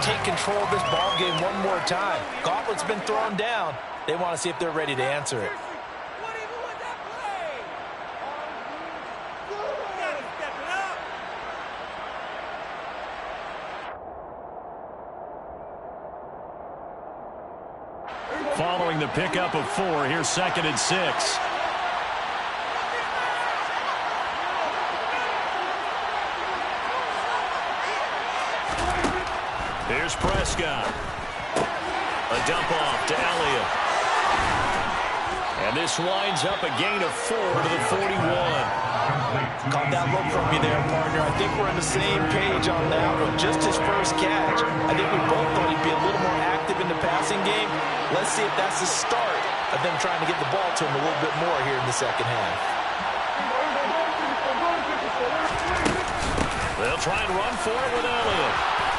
take control of this ball game one more time. Gauntlet's been thrown down. They want to see if they're ready to answer it. Following the pickup of 4, here's 2nd and 6. Here's Prescott. A dump off to Elliott. And this winds up a gain of 4 to the 41. Caught that look from you there, partner. I think we're on the same page on that one. Just his first catch. I think we both thought he'd be a little more active in the passing game. Let's see if that's the start of them trying to get the ball to him a little bit more here in the second half. They'll try and run for it with Elliott.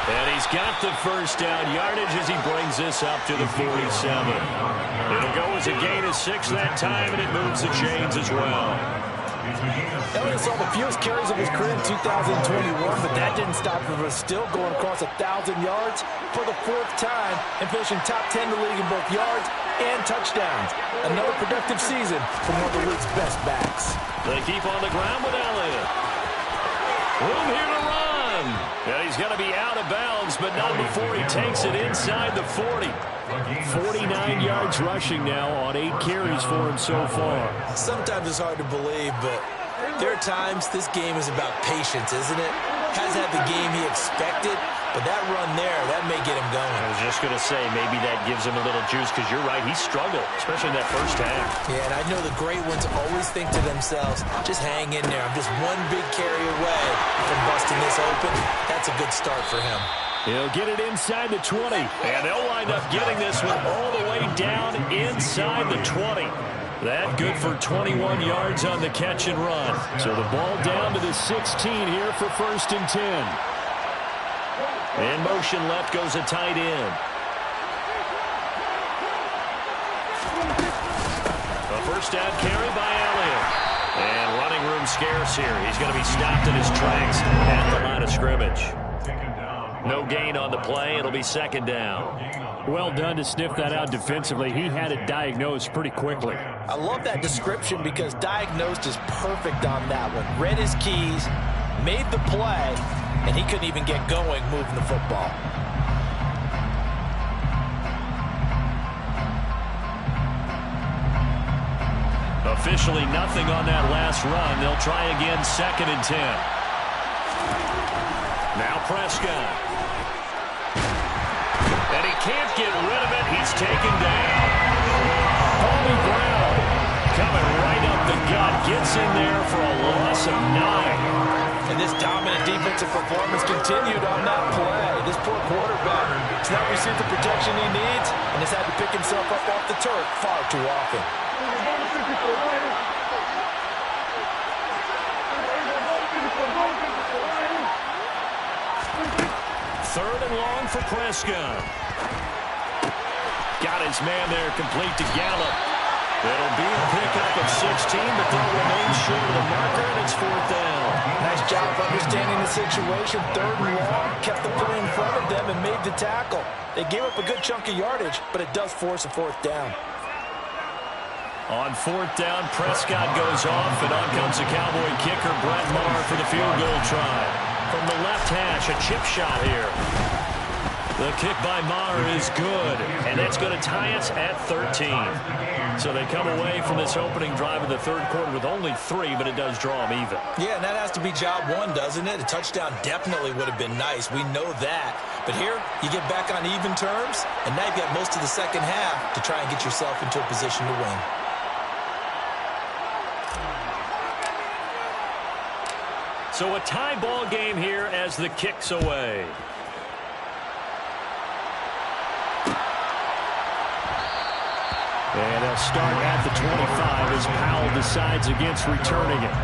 And he's got the first down yardage as he brings this up to the 47. It'll go as a gain of 6 that time, and it moves the chains as well. Elliott saw the fewest carries of his career in 2021, but that didn't stop him from still going across 1,000 yards for the 4th time and finishing top 10 in the league in both yards and touchdowns. Another productive season from one of the league's best backs. They keep on the ground with Elliott. Room here to run. And he's going to be out of bounds, but not before he takes it inside the 40. 49 yards rushing now on 8 carries for him so far. Sometimes it's hard to believe, but there are times this game is about patience, isn't it? Hasn't had the game he expected, but that run there, that may get him going. I was just going to say, maybe that gives him a little juice, because you're right, he struggled, especially in that first half. Yeah, and I know the great ones always think to themselves, just hang in there. I'm just one big carry away from busting this open. That's a good start for him. He'll get it inside the 20, and they'll wind up getting this one all the way down inside the 20. That good for 21 yards on the catch and run. So the ball down to the 16 here for 1st and 10. In motion left goes a tight end. A first down carry by Elliott. And running room scarce here. He's going to be stopped in his tracks at the line of scrimmage. No gain on the play. It'll be 2nd down. Well done to sniff that out defensively. He had it diagnosed pretty quickly. I love that description because diagnosed is perfect on that one. Read his keys, made the play, and he couldn't even get going moving the football. Officially nothing on that last run. They'll try again 2nd and 10. Now Prescott. And he can't get rid of it. He's taken down. Holy Brown coming right up the gut. Gets in there for a loss of 9. And this dominant defensive performance continued on that play. This poor quarterback has not received the protection he needs and has had to pick himself up off the turf far too often. Third and long for Prescott. Got his man there complete to Gallup. It'll be a pickup of 16, but they'll remain short of the marker, and it's 4th down. Nice job understanding the situation. 3rd and long, kept the play in front of them and made the tackle. They gave up a good chunk of yardage, but it does force a 4th down. On 4th down, Prescott goes off, and on comes the Cowboy kicker, Brett Maher, for the field goal try. From the left hash, a chip shot here. The kick by Maher is good, and that's going to tie us at 13. So they come away from this opening drive in the 3rd quarter with only 3, but it does draw them even. Yeah, and that has to be job 1, doesn't it? A touchdown definitely would have been nice. We know that. But here, you get back on even terms, and now you've got most of the second half to try and get yourself into a position to win. So a tie ball game here as the kick's away. And they'll start at the 25 as Powell decides against returning it.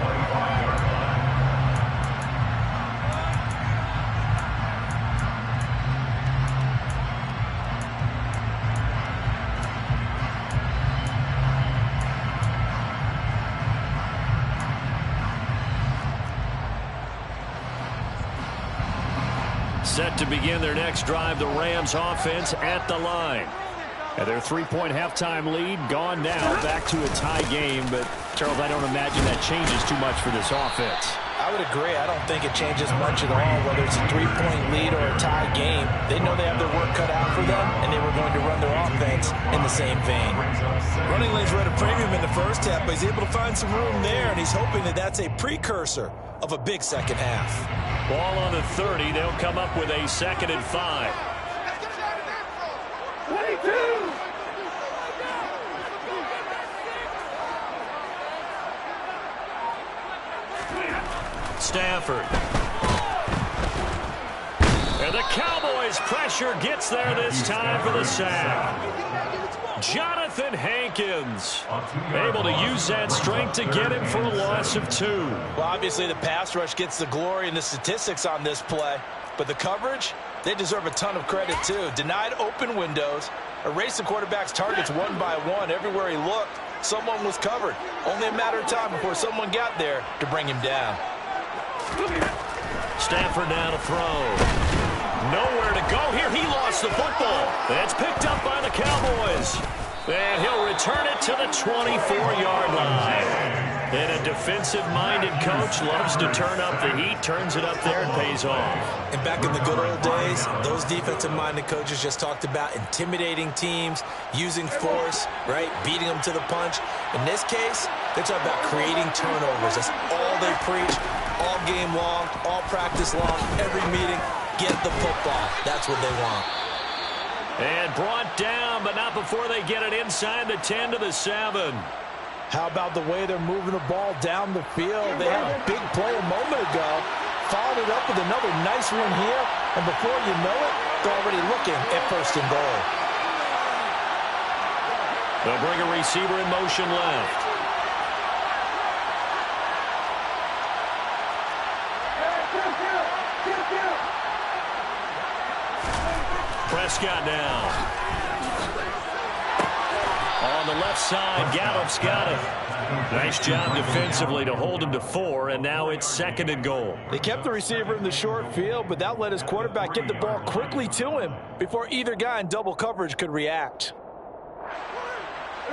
Set to begin their next drive, the Rams offense at the line. And their three-point halftime lead gone now, back to a tie game. But, Charles, I don't imagine that changes too much for this offense. I would agree. I don't think it changes much at all, whether it's a three-point lead or a tie game. They know they have their work cut out for them, and they were going to run their offense in the same vein. Running lanes were at a premium in the first half, but he's able to find some room there, and he's hoping that that's a precursor of a big second half. Ball on the 30. They'll come up with a 2nd and 5. 22! Stafford. And the Cowboys pressure gets there this time for the sack. Jonathan Hankins able to use that strength to get him for a loss of 2. Well, obviously the pass rush gets the glory and the statistics on this play, but the coverage, they deserve a ton of credit too. Denied open windows, erased the quarterback's targets one by one. Everywhere he looked, someone was covered. Only a matter of time before someone got there to bring him down. Stafford now to throw. Nowhere to go here. He lost the football. It's picked up by the Cowboys. And he'll return it to the 24-yard line. And a defensive-minded coach loves to turn up the heat, turns it up there, and pays off. And back in the good old days, those defensive-minded coaches just talked about intimidating teams, using force, right, beating them to the punch. In this case, they're talking about creating turnovers. That's all they preach, all game long, all practice long, every meeting. Get the football. That's what they want. And brought down, but not before they get it inside the 10 to the 7. How about the way they're moving the ball down the field? They had a big play a moment ago, followed it up with another nice one here, and before you know it, they're already looking at 1st and goal. They'll bring a receiver in motion left. Prescott now. On the left side, Gallup's got it. Nice job defensively to hold him to 4, and now it's 2nd and goal. They kept the receiver in the short field, but that let his quarterback get the ball quickly to him before either guy in double coverage could react.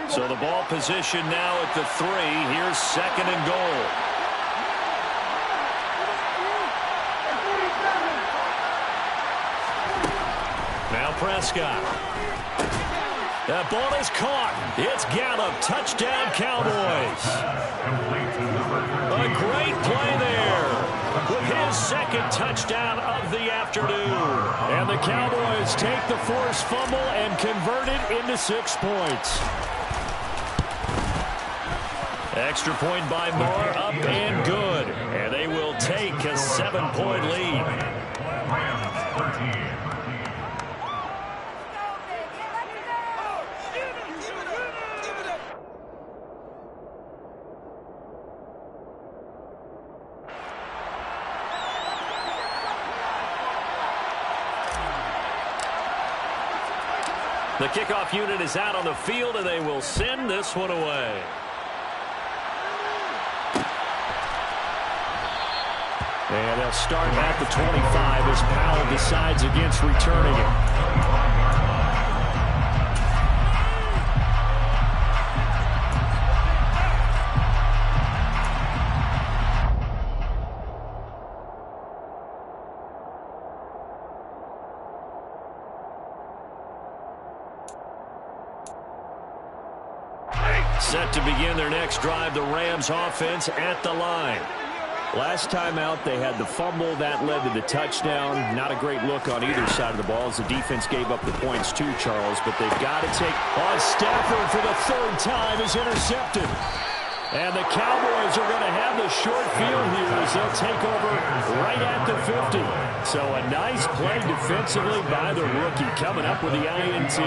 So the ball position now at the 3. Here's 2nd and goal. Now Prescott. That ball is caught. It's Gallup. Touchdown, Cowboys. A great play there with his 2nd touchdown of the afternoon. And the Cowboys take the forced fumble and convert it into 6 points. Extra point by Moore, up and good. And they will take a 7-point lead. The kickoff unit is out on the field, and they will send this one away. And they'll start at the 25 as Powell decides against returning it. Set to begin their next drive, the Rams offense at the line. Last time out, they had the fumble that led to the touchdown. Not a great look on either side of the ball as the defense gave up the points too, Charles. But they've got to take on Stafford for the 3rd time is intercepted. And the Cowboys are going to have the short field here as they'll take over right at the 50. So a nice play defensively by the rookie coming up with the INT.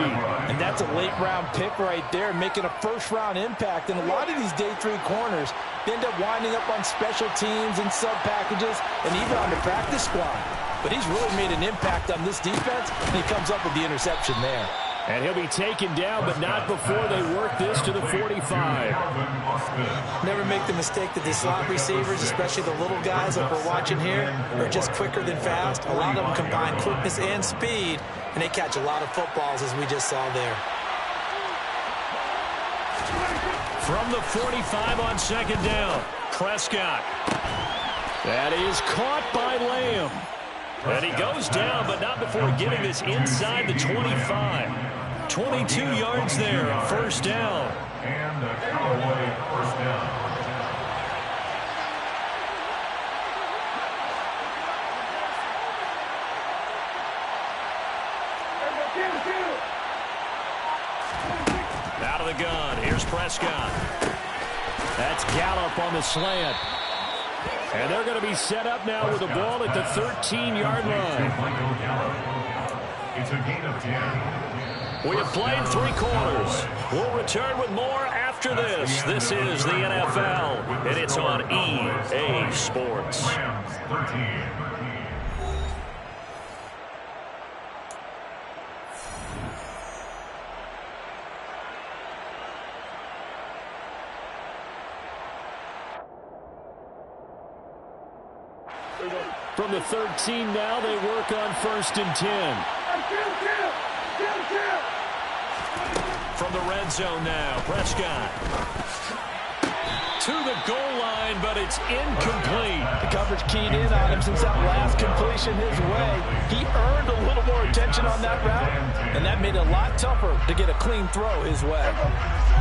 And that's a late-round pick right there, making a first-round impact. And a lot of these day 3 corners end up winding up on special teams and sub-packages and even on the practice squad. But he's really made an impact on this defense, and he comes up with the interception there. And he'll be taken down, but not before they work this to the 45. Never make the mistake that the slot receivers, especially the little guys that we're watching here, are just quicker than fast. A lot of them combine quickness and speed, and they catch a lot of footballs, as we just saw there. From the 45 on second down, Prescott. That is caught by Lamb. And he goes down, but not before getting this inside the 25. 22 yards there, first down. And a Cowboy first down. Out of the gun, here's Prescott. That's Gallup on the slant. And they're going to be set up now with the ball at the 13-yard line. It's a gain of 10. We have played 3 quarters. We'll return with more after this. This is the NFL, and it's on EA Sports. Rams 13. From the 13 now, they work on 1st and 10. From the red zone now, Prescott. To the goal line, but it's incomplete. The coverage keyed in on him since that last completion his way. He earned a little more attention on that route, and that made it a lot tougher to get a clean throw his way.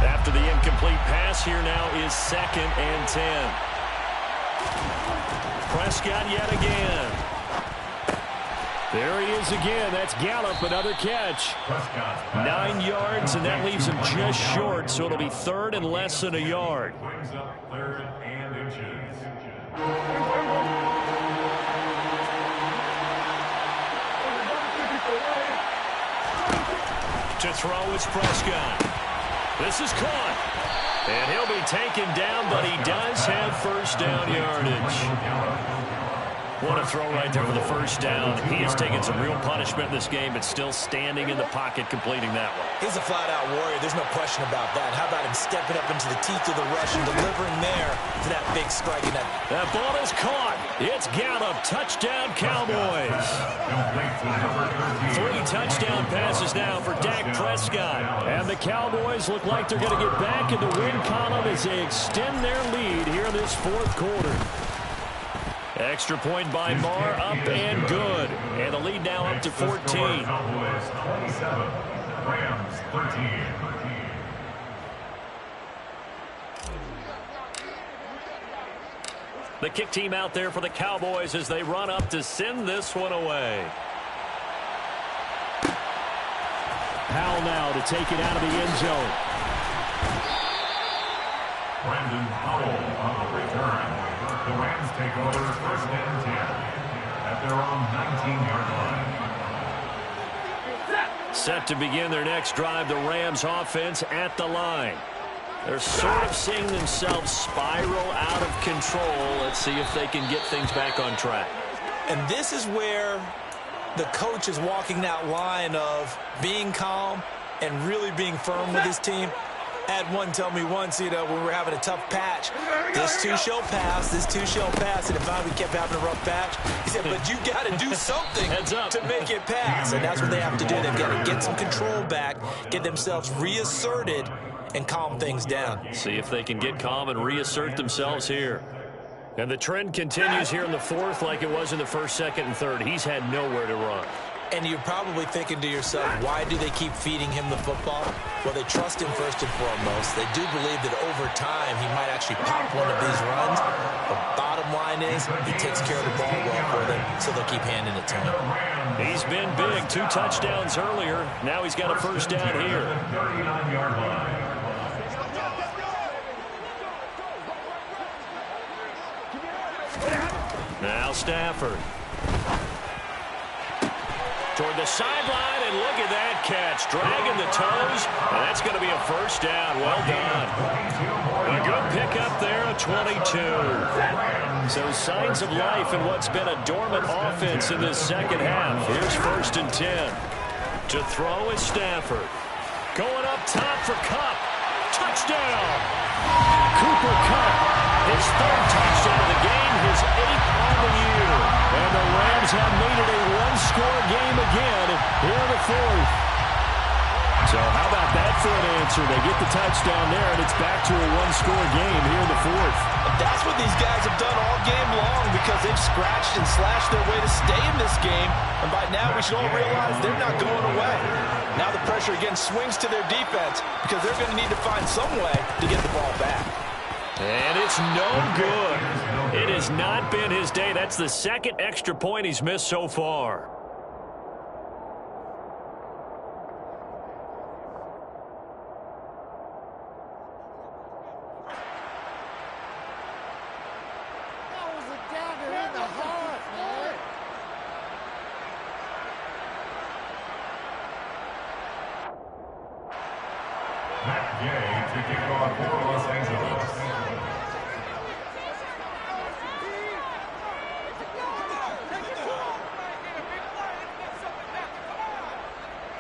After the incomplete pass, here now is 2nd and 10. Prescott yet again. There he is again. That's Gallup, another catch. 9 yards, and that leaves him just short, so it'll be 3rd and less than a yard. Brings up 3rd and inches. To throw is Prescott. This is caught. And he'll be taken down, but he does have first down yardage. What a throw right there for the first down. He has taken some real punishment in this game, but still standing in the pocket completing that one. He's a flat-out warrior. There's no question about that. How about him stepping up into the teeth of the rush and delivering there to that big strike? That ball is caught. It's Gallup. Touchdown, Cowboys. 3 touchdown passes now for Dak Prescott. And the Cowboys look like they're going to get back in the win column as they extend their lead here in this 4th quarter. Extra point by Marr, up and good. And the lead now up to 14. Cowboys 27, Rams 13. The kick team out there for the Cowboys as they run up to send this one away. Powell now to take it out of the end zone. Brandon Powell on the return. The Rams take over 1st and 10 at their own 19-yard line. Set to begin their next drive, the Rams offense at the line. They're sort of seeing themselves spiral out of control. Let's see if they can get things back on track. And this is where the coach is walking that line of being calm and really being firm with his team. I had one tell me once, when we were having a tough patch, this too shall pass, this too shall pass. And if we kept having a rough patch, he said, but you got to do something to make it pass. And that's what they have to do. They've got to get some control back, get themselves reasserted, and calm things down. See if they can get calm and reassert themselves here. And the trend continues here in the 4th like it was in the 1st, 2nd, and 3rd. He's had nowhere to run. And you're probably thinking to yourself, why do they keep feeding him the football? Well, they trust him first and foremost. They do believe that over time he might actually pop one of these runs. The bottom line is he takes care of the ball well for them, so they'll keep handing it to him. He's been big. 2 touchdowns earlier. Now he's got a first down here. 39-yard line. Now Stafford. Toward the sideline, and look at that catch. Dragging the toes, and that's going to be a first down. Well done. A good pickup there, a 22. So signs of life in what's been a dormant offense in this second half. Here's 1st and 10. To throw is Stafford. Going up top for Kupp. Touchdown! Cooper Kupp, his third touchdown of the game, his 8th on the year. And the Rams have made it a one-score game again here in the fourth. So how about that for an answer? They get the touchdown there, and it's back to a one-score game here in the fourth. That's what these guys have done all game long because they've scratched and slashed their way to stay in this game. And by now, we should all realize they're not going away. Now the pressure again swings to their defense because they're going to need to find some way to get the ball back. And it's no good. It has not been his day. That's the second extra point he's missed so far.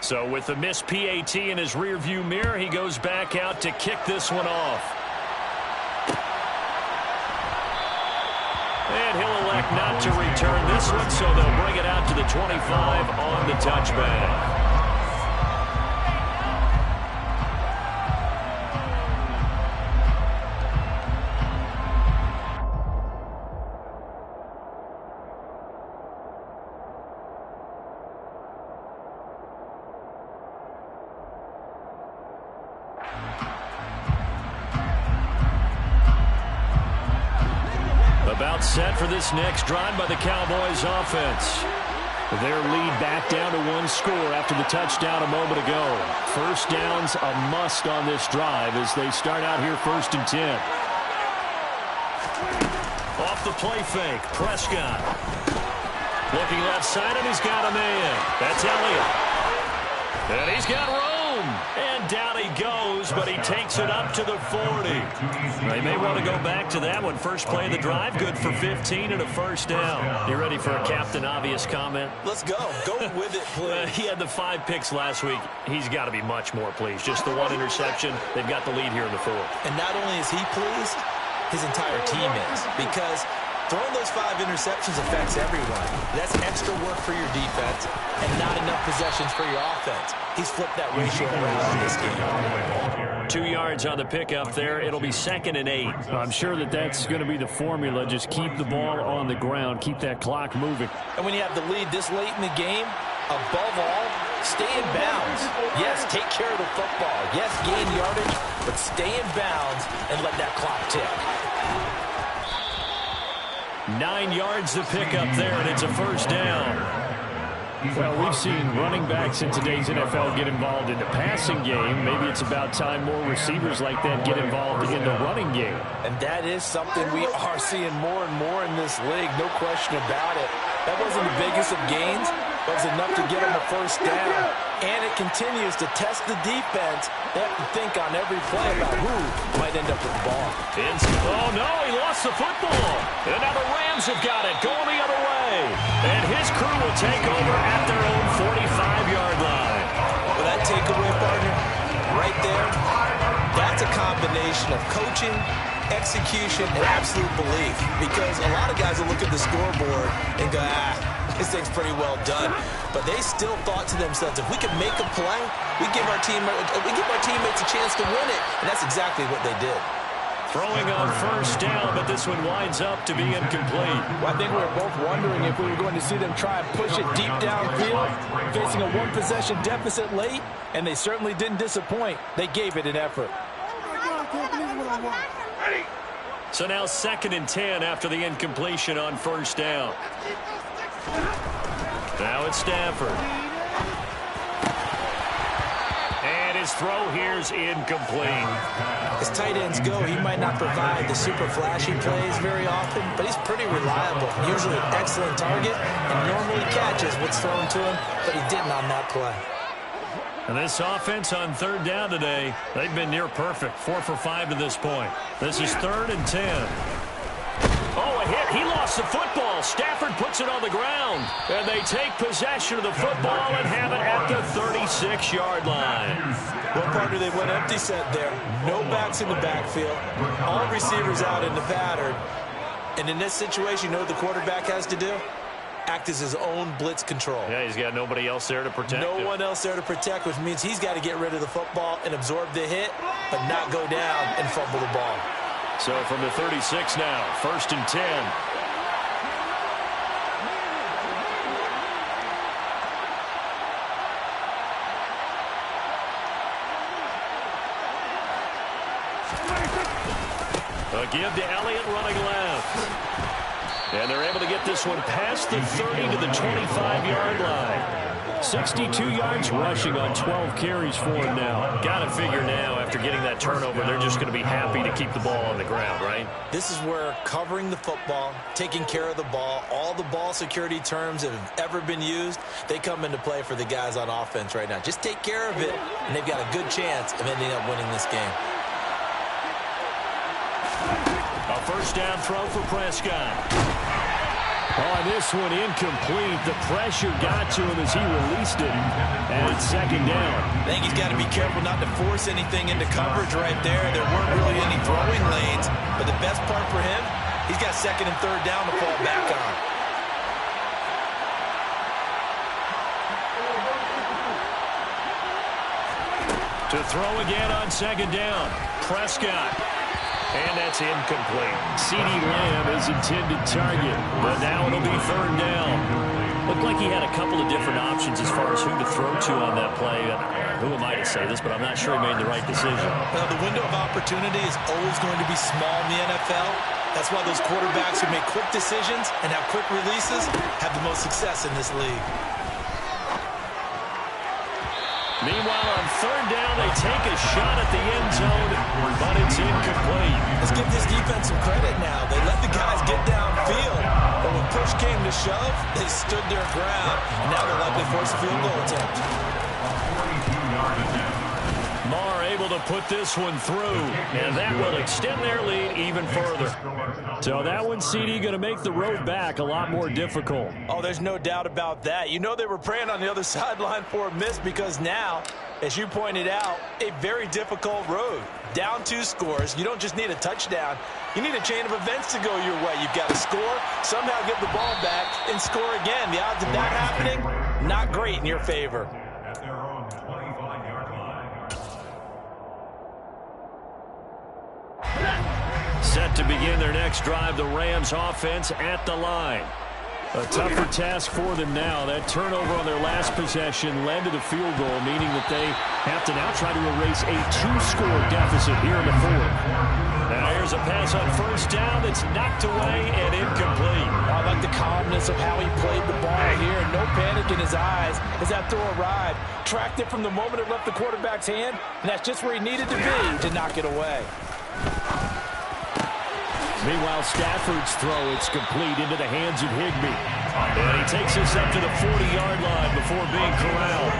So with the missed PAT in his rearview mirror, he goes back out to kick this one off. And he'll elect not to return this one, so they'll bring it out to the 25 on the touchback. About set for this next drive by the Cowboys offense. Their lead back down to one score after the touchdown a moment ago. First down's a must on this drive as they start out here 1st and 10. Off the play fake, Prescott. Looking left side, and he's got a man. That's Elliott. And he's got room. And down he goes, but he takes it up to the 40. They may want to go back to that one. First play of the drive, good for 15 and a first down. You ready for a Captain Obvious comment? Let's go. Go with it, please. He had the 5 picks last week. He's got to be much more pleased. Just the 1 interception. They've got the lead here in the fourth. And not only is he pleased, his entire team is. Because throwing those 5 interceptions affects everyone. That's extra work for your defense and not enough possessions for your offense. He's flipped that ratio around in this game. 2 yards on the pickup there. It'll be 2nd and 8. I'm sure that's going to be the formula. Just keep the ball on the ground. Keep that clock moving. And when you have the lead this late in the game, above all, stay in bounds. Yes, take care of the football. Yes, gain yardage, but stay in bounds and let that clock tick. 9 yards to pick up there, and it's a first down. Well, we've seen running backs in today's NFL get involved in the passing game. Maybe it's about time more receivers like that get involved in the running game. And that is something we are seeing more and more in this league, no question about it. That wasn't the biggest of gains, but it was enough to get them a first down. And it continues to test the defense. They have to think on every play about who might end up with the ball. Oh, no, he lost the football. And now the Rams have got it, going the other way. And his crew will take over at their own 45-yard line. Well, that takeaway, partner, right there, that's a combination of coaching, execution, and absolute belief. Because a lot of guys will look at the scoreboard and go, this thing's pretty well done. But they still thought to themselves, if we can make a play, we give our teammates a chance to win it. And that's exactly what they did. Throwing on first down, but this one winds up to be incomplete. Well, I think we were both wondering if we were going to see them try and push it deep downfield, facing a one-possession deficit late, and they certainly didn't disappoint. They gave it an effort. So now 2nd and 10 after the incompletion on first down. Now it's Stafford. And his throw here's incomplete. As tight ends go, he might not provide the super flashy plays very often, but he's pretty reliable. Usually an excellent target and normally catches what's thrown to him, but he didn't on that play. And this offense on 3rd down today, they've been near perfect. 4 for 5 to this point. This is 3rd and 10. Oh, a hit. He lost the football. Stafford puts it on the ground. And they take possession of the football and have it at the 36. 36-yard line. Well, partner, they went empty set there. No backs in the backfield. All receivers out in the pattern. And in this situation, you know what the quarterback has to do? Act as his own blitz control. Yeah, he's got nobody else there to protect him. No one else there to protect, which means he's got to get rid of the football and absorb the hit, but not go down and fumble the ball. So from the 36 now, 1st and 10. A give to Elliott running left. And they're able to get this one past the 30 to the 25-yard line. 62 yards rushing on 12 carries for him now. Got to figure now, after getting that turnover, they're just going to be happy to keep the ball on the ground, right? This is where covering the football, taking care of the ball, all the ball security terms that have ever been used, they come into play for the guys on offense right now. Just take care of it, and they've got a good chance of ending up winning this game. A first down throw for Prescott. Oh, this one incomplete. The pressure got to him as he released it. And it's 2nd down. I think he's got to be careful not to force anything into coverage right there. There weren't really any throwing lanes. But the best part for him, he's got 2nd and 3rd down to fall back on. To throw again on 2nd down. Prescott. And that's incomplete. CeeDee Lamb is intended target. But now it'll be 3rd down. Looked like he had a couple of different options as far as who to throw to on that play. Who am I to say this, but I'm not sure he made the right decision. Well, the window of opportunity is always going to be small in the NFL. That's why those quarterbacks who make quick decisions and have quick releases have the most success in this league. Meanwhile, on 3rd down, they take a shot at the end zone, but it's incomplete. Let's give this defense some credit now. They let the guys get downfield, but when push came to shove, they stood their ground, and now they're likely to force a field goal attempt. Marr able to put this one through, and that will extend their lead even further. So that one, CeeDee, going to make the road back a lot more difficult. Oh, there's no doubt about that. You know they were praying on the other sideline for a miss because now, as you pointed out, a very difficult road. Down 2 scores. You don't just need a touchdown. You need a chain of events to go your way. You've got to score, somehow get the ball back, and score again. The odds of that happening, not great in your favor. At their own 25-yard line. Set to begin their next drive, the Rams offense at the line. A tougher task for them now. That turnover on their last possession led to the field goal, meaning that they have to now try to erase a 2-score deficit here in the 4th. Now here's a pass on 1st down that's knocked away and incomplete. I like the calmness of how he played the ball here. No panic in his eyes as that throw arrived. Tracked it from the moment it left the quarterback's hand, and that's just where he needed to be to knock it away. Meanwhile, Stafford's throw, it's complete into the hands of Higbee. And he takes us up to the 40-yard line before being corralled.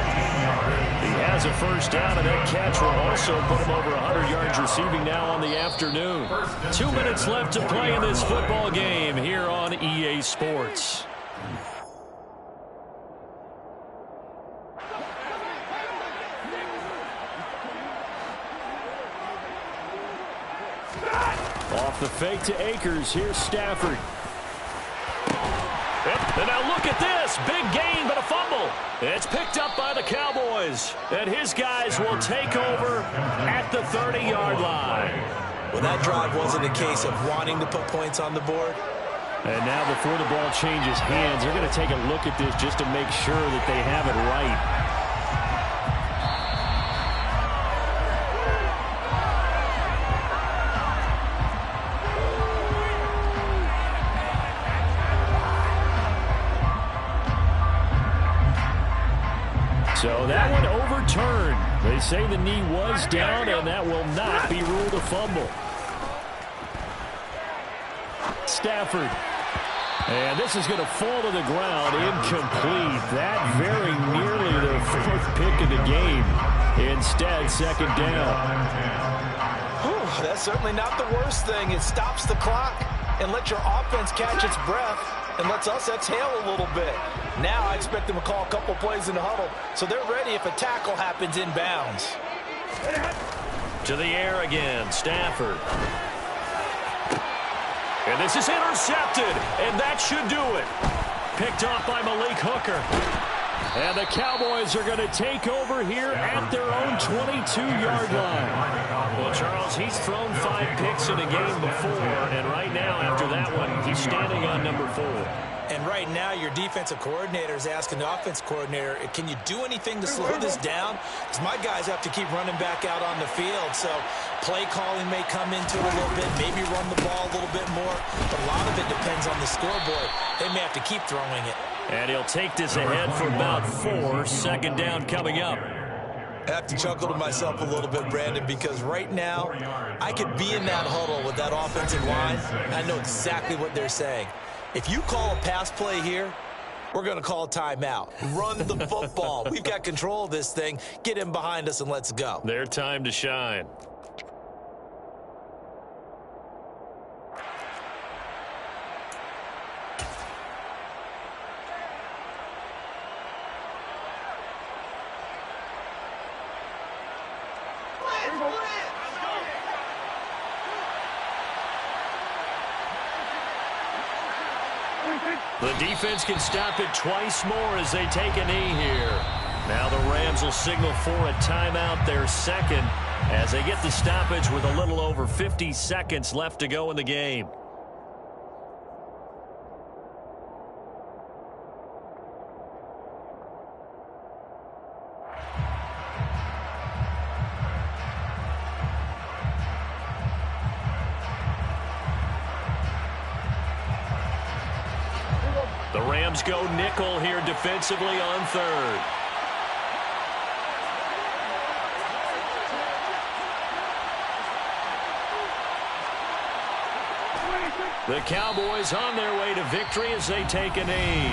He has a first down, and that catch will also put him over 100 yards receiving now on the afternoon. 2 minutes left to play in this football game here on EA Sports. Off the fake to Akers, here's Stafford. Yep, and now look at this. Big gain, but a fumble. It's picked up by the Cowboys. And his guys will take over at the 30-yard line. Well, that drive wasn't a case of wanting to put points on the board. And now before the ball changes hands, they're going to take a look at this just to make sure that they have it right. So that one overturned. They say the knee was down, and that will not be ruled a fumble. Stafford. And this is going to fall to the ground, incomplete. That very nearly the 4th pick of the game. Instead, 2nd down. Whew, that's certainly not the worst thing. It stops the clock and lets your offense catch its breath. and lets us exhale a little bit. Now I expect them to call a couple plays in the huddle, so they're ready if a tackle happens inbounds. To the air again, Stafford. And this is intercepted, and that should do it. Picked off by Malik Hooker. And the Cowboys are going to take over here at their own 22-yard line. Well, Charles, he's thrown 5 picks in a game before, and right now, after that one, he's standing on number 4. And right now, your defensive coordinator is asking the offense coordinator, can you do anything to slow this down? Because my guys have to keep running back out on the field. So play calling may come into it a little bit, maybe run the ball a little bit more. But a lot of it depends on the scoreboard. They may have to keep throwing it. And he'll take this ahead for about 4. Second down coming up. I have to chuckle to myself a little bit, Brandon, because right now I could be in that huddle with that offensive line. And I know exactly what they're saying. If you call a pass play here, we're going to call a timeout. Run the football. We've got control of this thing. Get him behind us and let's go. Their time to shine. The defense can stop it twice more as they take a knee here. Now the Rams will signal for a timeout, their second, as they get the stoppage with a little over 50 seconds left to go in the game. The Rams go nickel here defensively on third. The Cowboys on their way to victory as they take a knee.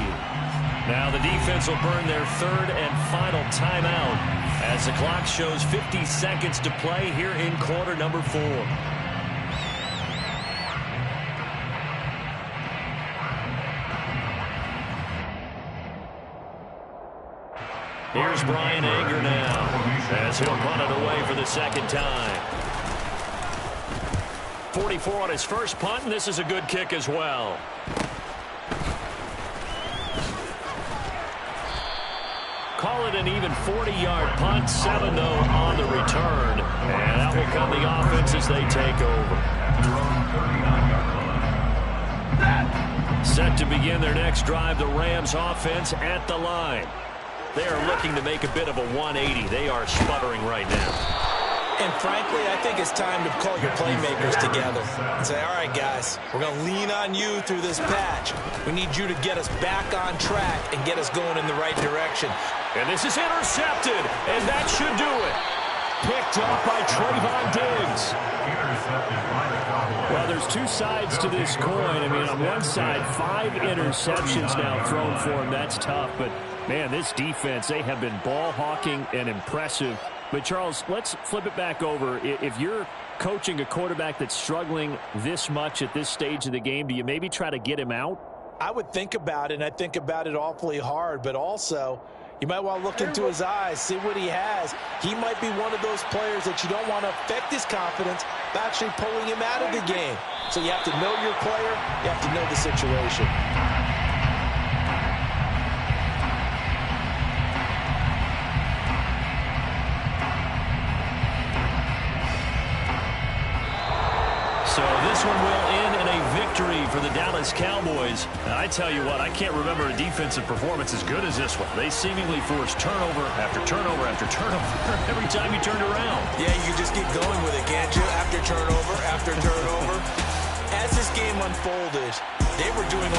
Now the defense will burn their third and final timeout as the clock shows 50 seconds to play here in quarter number 4. Here's Brian Anger now as he'll punt it away for the second time. 44 on his first punt, and this is a good kick as well. Call it an even 40-yard punt, 7 though on the return. And that will come the offense as they take over. Set to begin their next drive, the Rams offense at the line. They are looking to make a bit of a 180. They are sputtering right now. And frankly, I think it's time to call your playmakers together and say, all right, guys, we're going to lean on you through this patch. We need you to get us back on track and get us going in the right direction. And this is intercepted, and that should do it. Picked up by Trayvon Diggs. Well, there's two sides to this coin. I mean, on one side, 5 interceptions now thrown for him. That's tough. But, man, this defense, they have been ball hawking and impressive. But, Charles, let's flip it back over. If you're coaching a quarterback that's struggling this much at this stage of the game, do you maybe try to get him out? I would think about it, and I think about it awfully hard. But also, you might want to look into his eyes, see what he has. He might be one of those players that you don't want to affect his confidence by actually pulling him out of the game. So you have to know your player. You have to know the situation. So this one will end in a victory for the Dallas Cowboys. And I tell you what, I can't remember a defensive performance as good as this one. They seemingly forced turnover after turnover after turnover every time you turned around. Yeah, you can just keep going with it, can't you? After turnover, after turnover. As this game unfolded, they were doing all